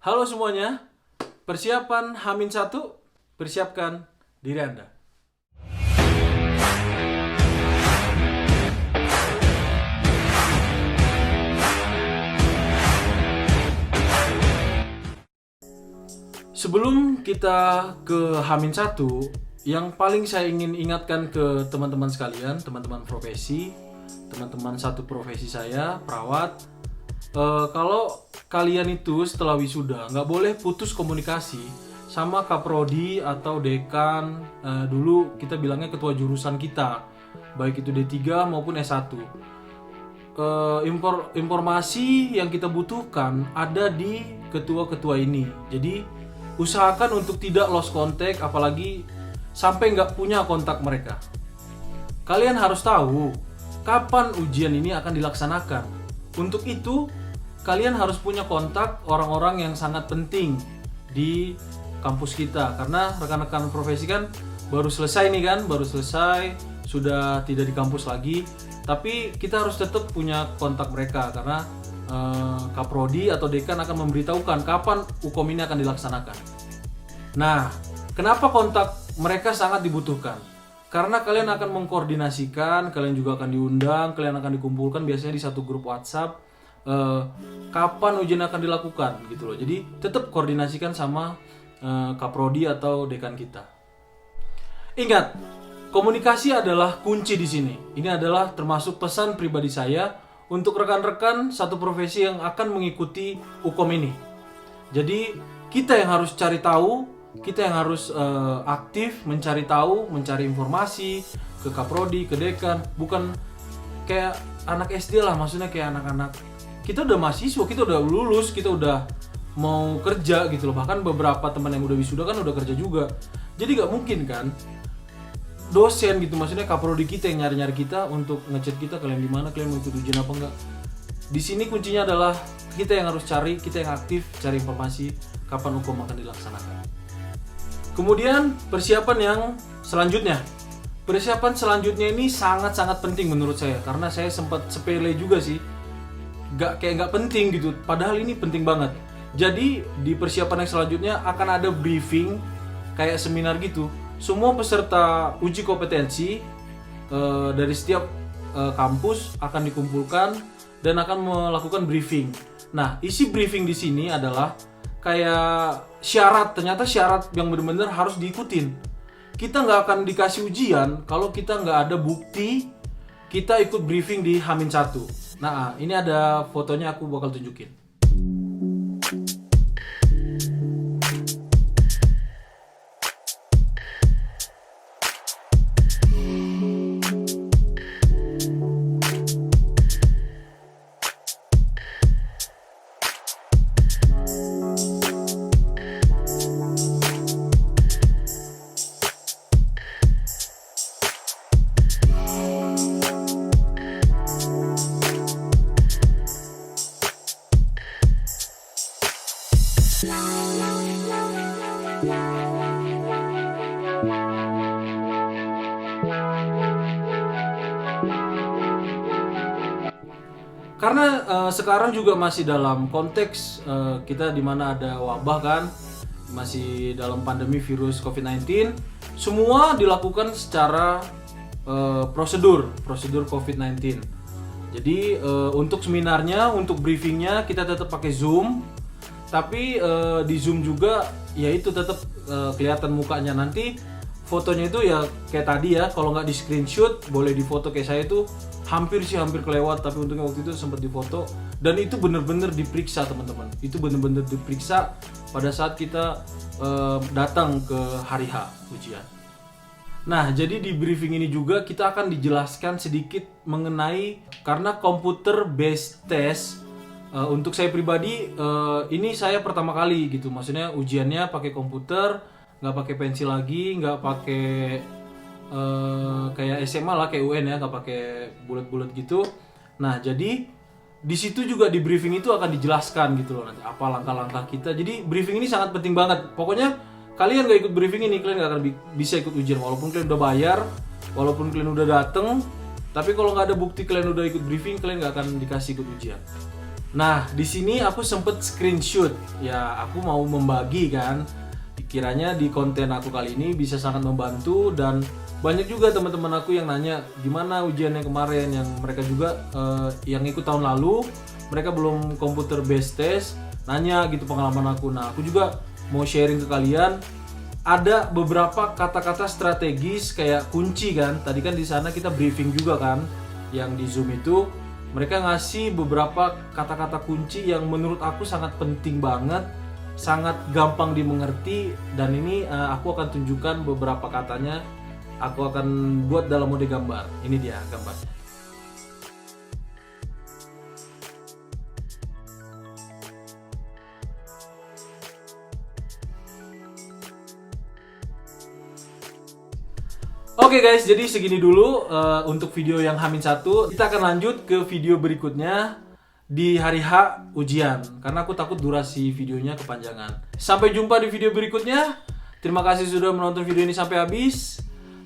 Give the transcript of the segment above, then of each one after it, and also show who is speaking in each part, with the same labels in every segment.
Speaker 1: Halo semuanya, persiapan Hamin 1, persiapkan diri Anda. Sebelum kita ke Hamin 1, yang paling saya ingin ingatkan ke teman-teman sekalian, teman-teman profesi, teman-teman satu profesi saya, perawat, kalau kalian itu setelah wisuda nggak boleh putus komunikasi sama kaprodi atau dekan, dulu kita bilangnya ketua jurusan kita, baik itu D3 maupun S1. Informasi yang kita butuhkan ada di ketua-ketua ini. Jadi usahakan untuk tidak lost contact, apalagi sampai nggak punya kontak mereka. Kalian harus tahu kapan ujian ini akan dilaksanakan. Untuk itu kalian harus punya kontak orang-orang yang sangat penting di kampus kita, karena rekan-rekan profesi kan baru selesai nih kan, baru selesai, sudah tidak di kampus lagi, tapi kita harus tetap punya kontak mereka karena kaprodi atau dekan akan memberitahukan kapan UKOM ini akan dilaksanakan. Nah, kenapa kontak mereka sangat dibutuhkan? Karena kalian akan mengkoordinasikan, kalian juga akan diundang, kalian akan dikumpulkan biasanya di satu grup WhatsApp, kapan ujian akan dilakukan gitu loh. Jadi tetap koordinasikan sama kaprodi atau dekan kita. Ingat, komunikasi adalah kunci di sini. Ini adalah termasuk pesan pribadi saya untuk rekan-rekan satu profesi yang akan mengikuti UKOM ini. Jadi kita yang harus cari tahu, kita yang harus aktif mencari tahu, mencari informasi ke kaprodi, ke dekan, bukan kayak anak SD lah, maksudnya kayak anak-anak. Kita udah mahasiswa, kita udah lulus, kita udah mau kerja gitu loh. Bahkan beberapa teman yang udah wisuda kan udah kerja juga. Jadi nggak mungkin kan dosen gitu, maksudnya kaprodi kita yang nyari-nyari kita untuk ngechat kita, kalian di mana, kalian mau ikut ujian apa enggak. Di sini kuncinya adalah kita yang harus cari, kita yang aktif cari informasi kapan UKOM akan dilaksanakan. Kemudian persiapan yang selanjutnya. Persiapan selanjutnya ini sangat-sangat penting menurut saya, karena saya sempat sepele juga sih. Nggak penting gitu, padahal ini penting banget. Jadi di persiapan yang selanjutnya akan ada briefing kayak seminar gitu. Semua peserta uji kompetensi dari setiap kampus akan dikumpulkan dan akan melakukan briefing. Nah, isi briefing di sini adalah kayak syarat, ternyata syarat yang benar-benar harus diikutin. Kita nggak akan dikasih ujian kalau kita nggak ada bukti kita ikut briefing di Hamin 1. Nah, ini ada fotonya, aku bakal tunjukin. Karena sekarang juga masih dalam konteks kita di mana ada wabah kan, masih dalam pandemi virus COVID-19, semua dilakukan secara prosedur COVID-19. Jadi untuk seminarnya, untuk briefingnya kita tetap pakai Zoom, tapi di Zoom juga ya itu tetap kelihatan mukanya. Nanti fotonya itu ya kayak tadi ya, kalau nggak di screenshot boleh di foto kayak saya itu hampir kelewat, tapi untungnya waktu itu sempat difoto dan itu bener-bener diperiksa teman-teman. Itu bener-bener diperiksa pada saat kita datang ke hari H ujian. Nah, jadi di briefing ini juga kita akan dijelaskan sedikit mengenai, karena computer based test untuk saya pribadi ini saya pertama kali gitu, maksudnya ujiannya pakai komputer, nggak pakai pensil lagi, nggak pakai kayak SMA lah, kayak UN ya, nggak pakai bulat-bulat gitu. Nah, jadi di situ juga di briefing itu akan dijelaskan gitu loh nanti apa langkah-langkah kita. Jadi briefing ini sangat penting banget. Pokoknya kalian nggak ikut briefing ini, kalian nggak akan bisa ikut ujian walaupun kalian udah bayar, walaupun kalian udah dateng. Tapi kalau nggak ada bukti kalian udah ikut briefing, kalian nggak akan dikasih ikut ujian. Nah, di sini aku sempet screenshot. Ya, aku mau membagi kan. Kiranya di konten aku kali ini bisa sangat membantu, dan banyak juga teman-teman aku yang nanya gimana ujiannya kemarin, yang mereka juga yang ikut tahun lalu, mereka belum komputer based test, nanya gitu pengalaman aku. Nah, aku juga mau sharing ke kalian. Ada beberapa kata-kata strategis kayak kunci kan. Tadi kan di sana kita briefing juga kan, yang di Zoom itu mereka ngasih beberapa kata-kata kunci yang menurut aku sangat penting banget, sangat gampang dimengerti, dan ini aku akan tunjukkan beberapa katanya. Aku akan buat dalam mode gambar. Ini dia gambarnya. Oke guys, jadi segini dulu untuk video yang H-1. Kita akan lanjut ke video berikutnya di hari H ujian, karena aku takut durasi videonya kepanjangan. Sampai jumpa di video berikutnya. Terima kasih sudah menonton video ini sampai habis.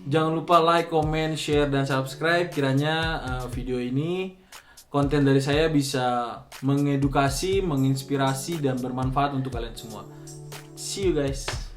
Speaker 1: Jangan lupa like, comment, share, dan subscribe. Kiranya video ini, konten dari saya bisa mengedukasi, menginspirasi, dan bermanfaat untuk kalian semua. See you guys.